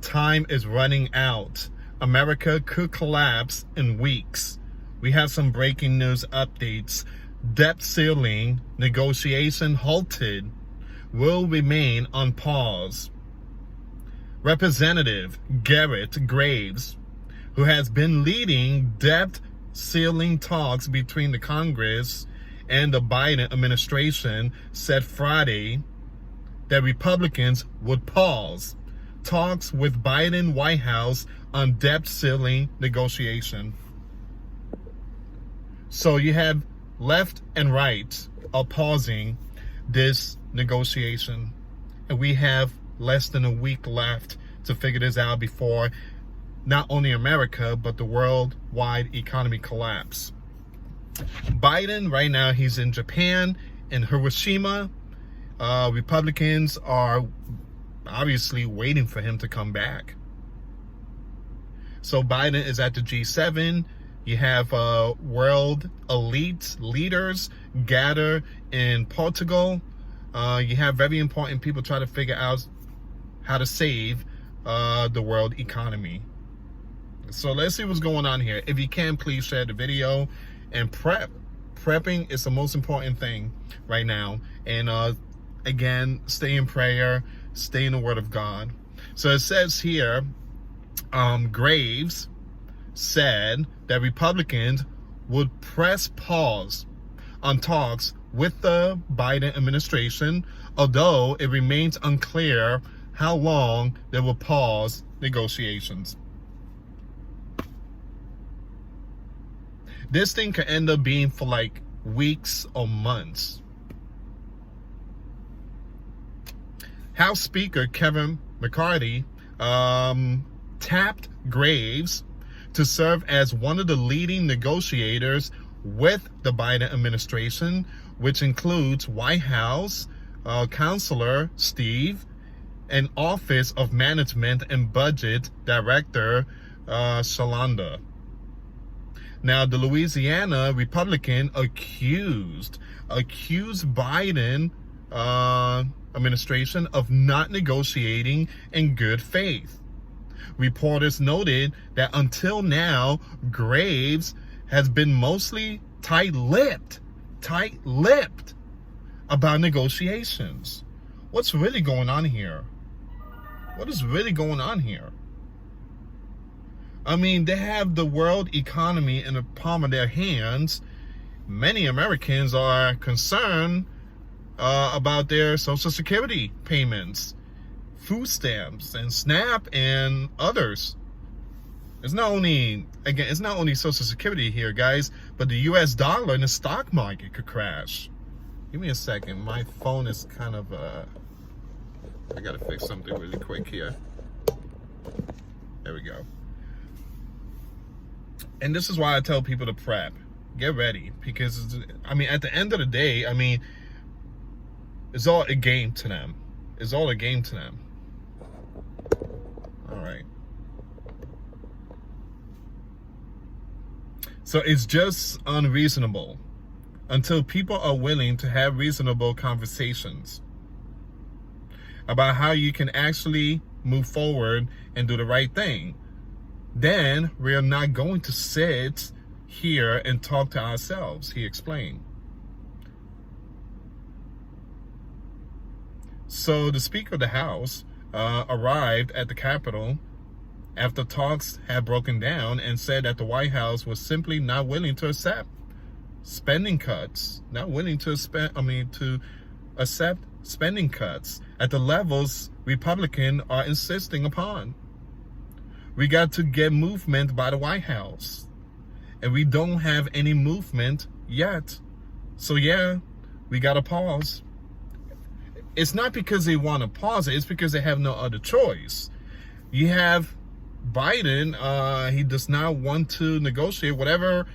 Time is running out. America could collapse in weeks. We have some breaking news updates. Debt ceiling negotiation halted. Will remain on pause. Representative Garrett Graves, who has been leading debt ceiling talks between the Congress and the Biden administration, said Friday that Republicans would pause talks with Biden White House on debt ceiling negotiation. So you have left and right are pausing this negotiation. And we have less than a week left to figure this out before not only America, but the worldwide economy collapse. Biden, right now, he's in Japan, in Hiroshima. Republicans are obviously waiting for him to come back. So Biden is at the G7. You have world elite leaders gather in Portugal. You have very important people trying to figure out how to save the world economy. So let's see what's going on here. If you can, please share the video and prepping is the most important thing right now. And again, stay in prayer, stay in the Word of God. So it says here, Graves said that Republicans would press pause on talks with the Biden administration, although it remains unclear how long they will pause negotiations. This thing could end up being for like weeks or months. House Speaker Kevin McCarthy tapped Graves to serve as one of the leading negotiators with the Biden administration, which includes White House Counselor Steve and Office of Management and Budget Director Shalanda. Now, the Louisiana Republican accused Biden administration of not negotiating in good faith. Reporters noted that until now, Graves has been mostly tight-lipped about negotiations. What's really going on here? What is really going on here? I mean, they have the world economy in the palm of their hands. Many Americans are concerned about their Social Security payments, food stamps, and SNAP, and others. It's not only Social Security here, guys, but the U.S. dollar and the stock market could crash. Give me a second. My phone is kind of I gotta fix something really quick here. There we go. And this is why I tell people to prep. Get ready. Because, I mean, at the end of the day, I mean, it's all a game to them. It's all a game to them. All right. So it's just unreasonable until people are willing to have reasonable conversations about how you can actually move forward and do the right thing. Then we are not going to sit here and talk to ourselves, he explained. So the Speaker of the House arrived at the Capitol after talks had broken down and said that the White House was simply not willing to accept spending cuts, to accept spending cuts at the levels Republicans are insisting upon. We got to get movement by the White House. And we don't have any movement yet. So yeah, we got to pause. It's not because they want to pause it. It's because they have no other choice. You have Biden. He does not want to negotiate whatever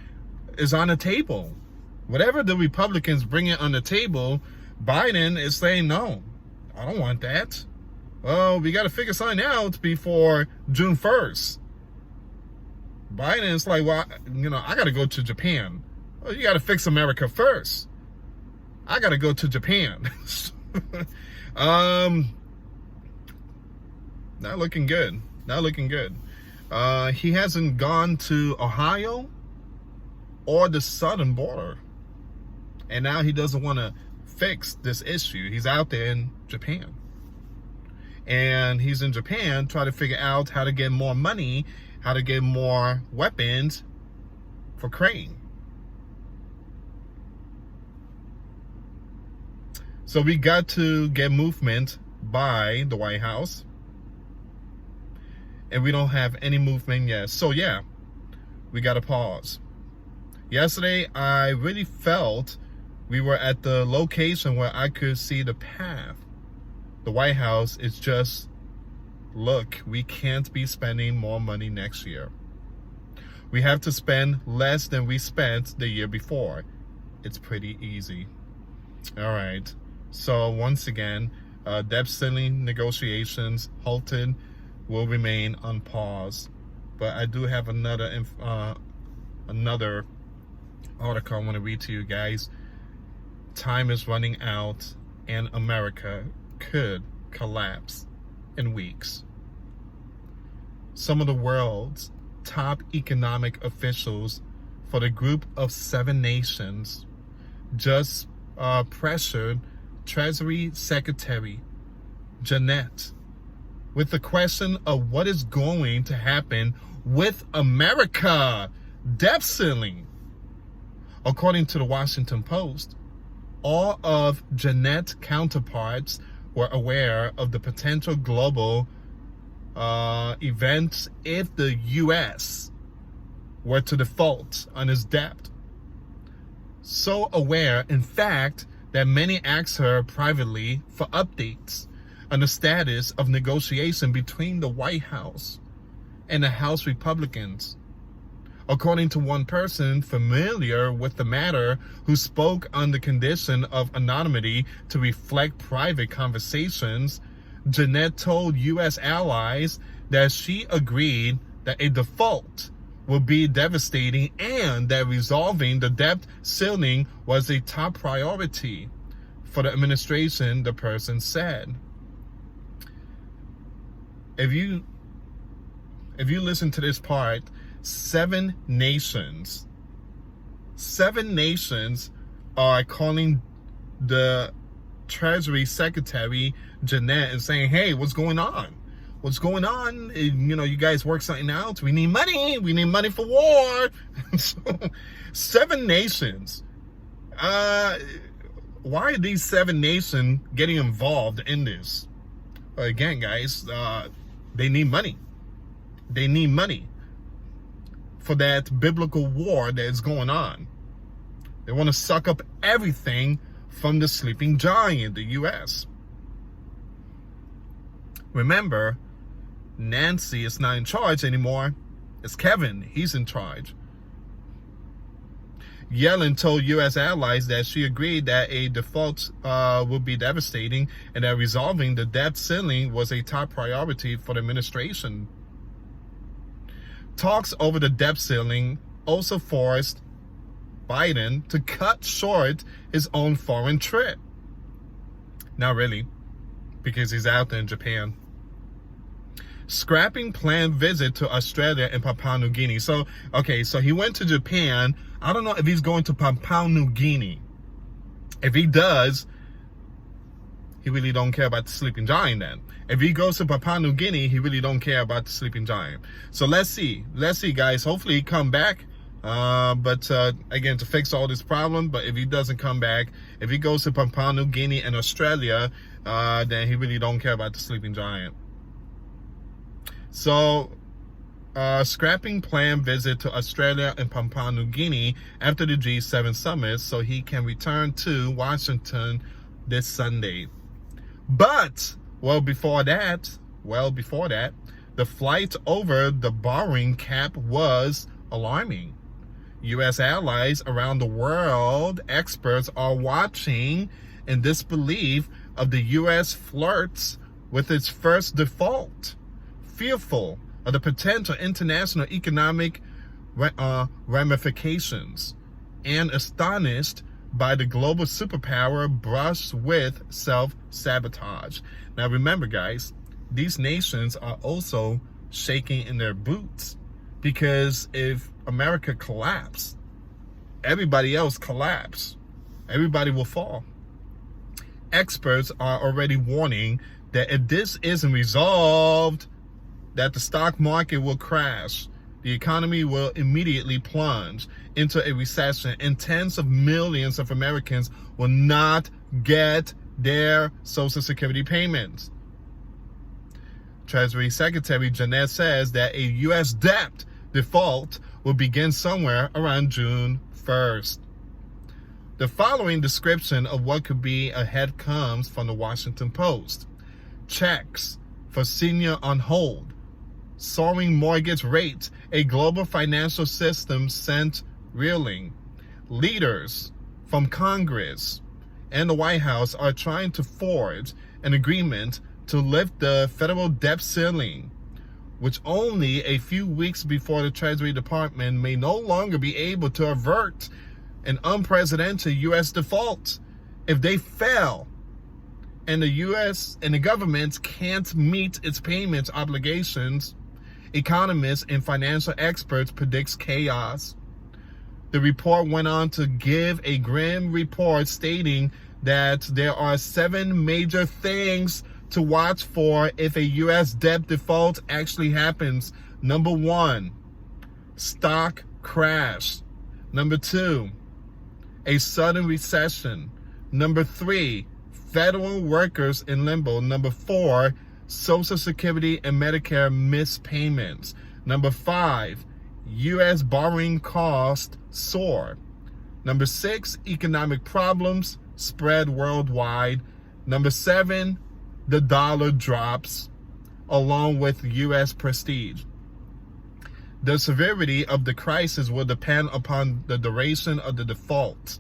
is on the table. Whatever the Republicans bring it on the table, Biden is saying, no, I don't want that. Well, we got to figure something out before June 1st. Biden is like, well, I got to go to Japan. Well, you got to fix America first. I got to go to Japan. Not looking good. Not looking good. He hasn't gone to Ohio or the southern border. And now he doesn't want to fix this issue. He's out there in Japan. And he's in Japan trying to figure out how to get more money, how to get more weapons for Ukraine. So we got to get movement by the White House. And we don't have any movement yet. So yeah, we got to pause. Yesterday, I really felt we were at the location where I could see the path. The White House is just, look, we can't be spending more money next year. We have to spend less than we spent the year before. It's pretty easy. All right. So once again, debt ceiling negotiations halted, will remain on pause. But I do have another article I want to read to you guys. Time is running out and America could collapse in weeks. Some of the world's top economic officials for the group of 7 nations just pressured Treasury Secretary Janet with the question of what is going to happen with America debt ceiling. According to the Washington Post, all of Janet's counterparts were aware of the potential global events if the U.S. were to default on its debt. So aware, in fact, that many asked her privately for updates on the status of negotiation between the White House and the House Republicans. According to one person familiar with the matter who spoke on the condition of anonymity to reflect private conversations, Janet told U.S. allies that she agreed that a default would be devastating and that resolving the debt ceiling was a top priority for the administration, the person said. If you listen to this part, 7 nations are calling the Treasury Secretary Janet and saying, hey, what's going on? What's going on? You know, you guys work something out. We need money. We need money for war. So, 7 nations. Why are these 7 nations getting involved in this? Again, guys, they need money. They need money for that biblical war that is going on. They want to suck up everything from the sleeping giant, the U.S. Remember, Nancy is not in charge anymore. It's Kevin. He's in charge. Yellen told U.S. allies that she agreed that a default would be devastating and that resolving the debt ceiling was a top priority for the administration. Talks over the debt ceiling also forced Biden to cut short his own foreign trip. Not really, because he's out there in Japan. Scrapping planned visit to Australia and Papua New Guinea. So he went to Japan. I don't know if he's going to Papua New Guinea. If he does, he really don't care about the sleeping giant then. If he goes to Papua New Guinea, he really don't care about the sleeping giant. So let's see, guys. Hopefully he come back. But again, to fix all this problem. But if he doesn't come back, if he goes to Papua New Guinea and Australia, then he really don't care about the sleeping giant. So, scrapping planned visit to Australia and Papua New Guinea after the G7 summit so he can return to Washington this Sunday. But, before that, the flight over the borrowing cap was alarming. U.S. allies around the world, experts are watching in disbelief of the U.S. flirts with its first default, fearful of the potential international economic ramifications, and astonished by the global superpower brush with self-sabotage. Now remember, guys, these nations are also shaking in their boots, because if America collapses, everybody else collapse. Everybody will fall. Experts are already warning that if this isn't resolved, that the stock market will crash, the economy will immediately plunge into a recession, and tens of millions of Americans will not get their Social Security payments. Treasury Secretary Janet says that a U.S. debt default will begin somewhere around June 1st. The following description of what could be ahead comes from the Washington Post. Checks for senior on hold. Soaring mortgage rates, a global financial system sent reeling. Leaders from Congress and the White House are trying to forge an agreement to lift the federal debt ceiling, which only a few weeks before the Treasury Department may no longer be able to avert an unprecedented U.S. default. If they fail and the U.S. and the government can't meet its payments obligations, economists and financial experts predict chaos. The report went on to give a grim report stating that there are 7 major things to watch for if a U.S. debt default actually happens. Number 1, stock crash. Number 2, a sudden recession. Number 3, federal workers in limbo. Number 4, Social Security and Medicare missed payments. Number 5, U.S. borrowing costs soar. Number 6, economic problems spread worldwide. Number 7, the dollar drops, along with U.S. prestige. The severity of the crisis will depend upon the duration of the default.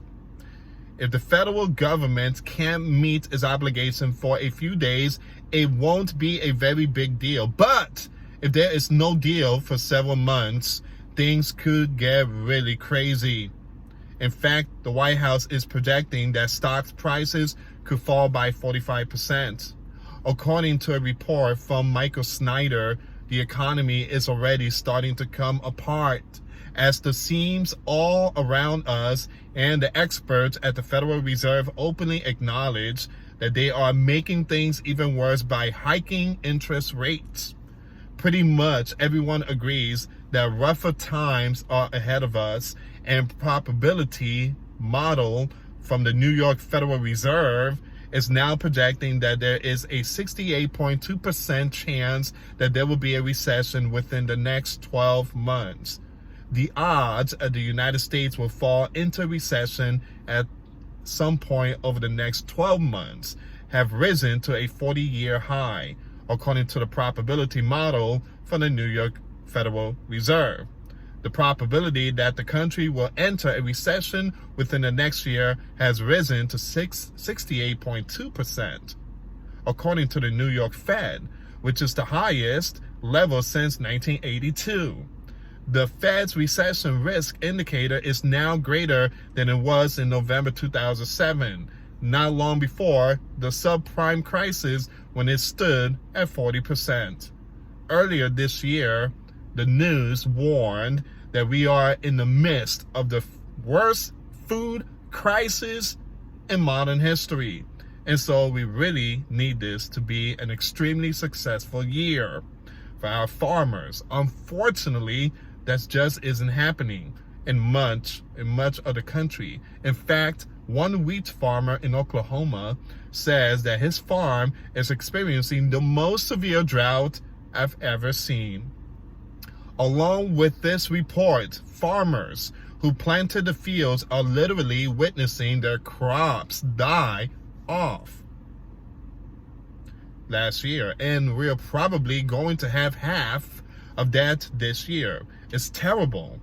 If the federal government can't meet its obligation for a few days, it won't be a very big deal. But if there is no deal for several months, things could get really crazy. In fact, the White House is projecting that stock prices could fall by 45%. According to a report from Michael Snyder, the economy is already starting to come apart as the seams all around us, and the experts at the Federal Reserve openly acknowledge that they are making things even worse by hiking interest rates. Pretty much everyone agrees that rougher times are ahead of us, and probability model from the New York Federal Reserve is now projecting that there is a 68.2% chance that there will be a recession within the next 12 months. The odds of the United States will fall into recession at some point over the next 12 months have risen to a 40-year high, according to the probability model from the New York Federal Reserve. The probability that the country will enter a recession within the next year has risen to 68.2%, according to the New York Fed, which is the highest level since 1982. The Fed's recession risk indicator is now greater than it was in November 2007, not long before the subprime crisis when it stood at 40%. Earlier this year, the news warned that we are in the midst of the worst food crisis in modern history. And so we really need this to be an extremely successful year for our farmers. Unfortunately, that just isn't happening in much of the country. In fact, one wheat farmer in Oklahoma says that his farm is experiencing the most severe drought I've ever seen. Along with this report, farmers who planted the fields are literally witnessing their crops die off last year, and we're probably going to have half of that this year. It's terrible.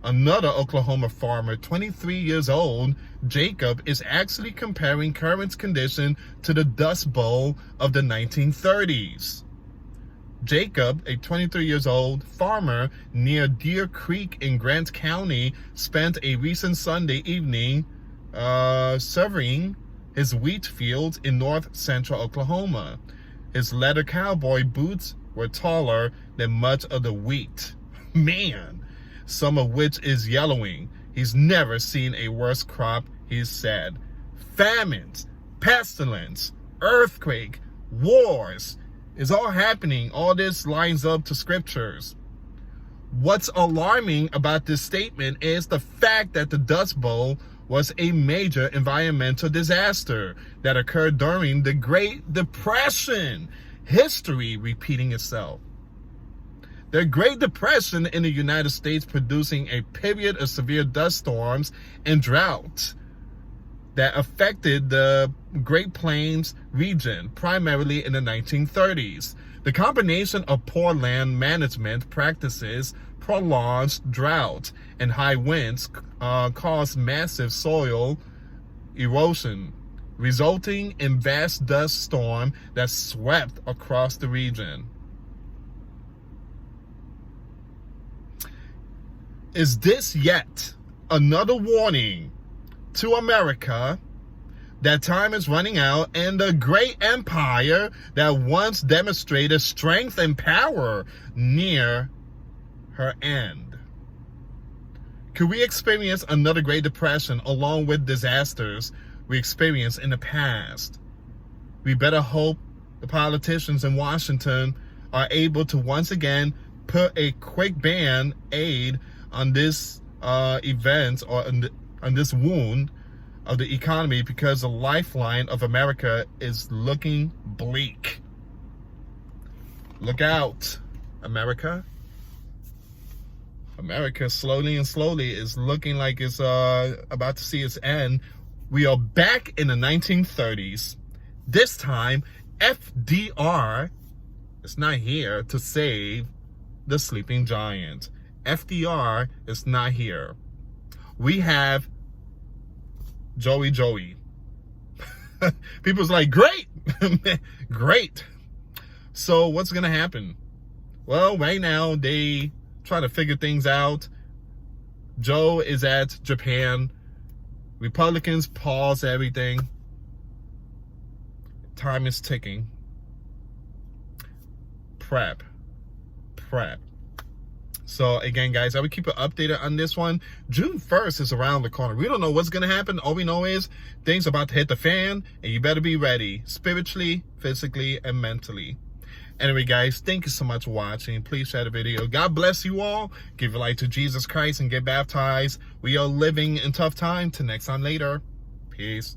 Another Oklahoma farmer, 23 years old, Jacob, is actually comparing current condition to the Dust Bowl of the 1930s. Jacob, a 23-year-old farmer near Deer Creek in Grant County, spent a recent Sunday evening surveying his wheat fields in north central Oklahoma. His leather cowboy boots were taller than much of the wheat. Man, some of which is yellowing. He's never seen a worse crop, he said. Famines, pestilence, earthquake, wars is all happening. All this lines up to scriptures. What's alarming about this statement is the fact that the Dust Bowl was a major environmental disaster that occurred during the Great Depression. History repeating itself. The Great Depression in the United States producing a period of severe dust storms and drought that affected the Great Plains region, primarily in the 1930s. The combination of poor land management practices, prolonged drought, and high winds caused massive soil erosion, resulting in vast dust storm that swept across the region. Is this yet another warning to America that time is running out and the great empire that once demonstrated strength and power near her end? Could we experience another Great Depression along with disasters we experienced in the past? We better hope the politicians in Washington are able to once again put a quick band-aid on this event or on this wound of the economy, because the lifeline of America is looking bleak. Look out, America. America slowly and slowly is looking like it's about to see its end. We are back in the 1930s. This time, FDR is not here to save the sleeping giant. FDR is not here. We have Joey. People's like, great, great. So what's gonna happen? Well, right now they try to figure things out. Joe is at Japan. Republicans pause everything. Time is ticking. Prep. So again, guys, I will keep you updated on this one. June 1st is around the corner. We don't know what's going to happen. All we know is things are about to hit the fan, and you better be ready spiritually, physically, and mentally. Anyway, guys, thank you so much for watching. Please share the video. God bless you all. Give your life to Jesus Christ and get baptized. We are living in tough time. Till next time later. Peace.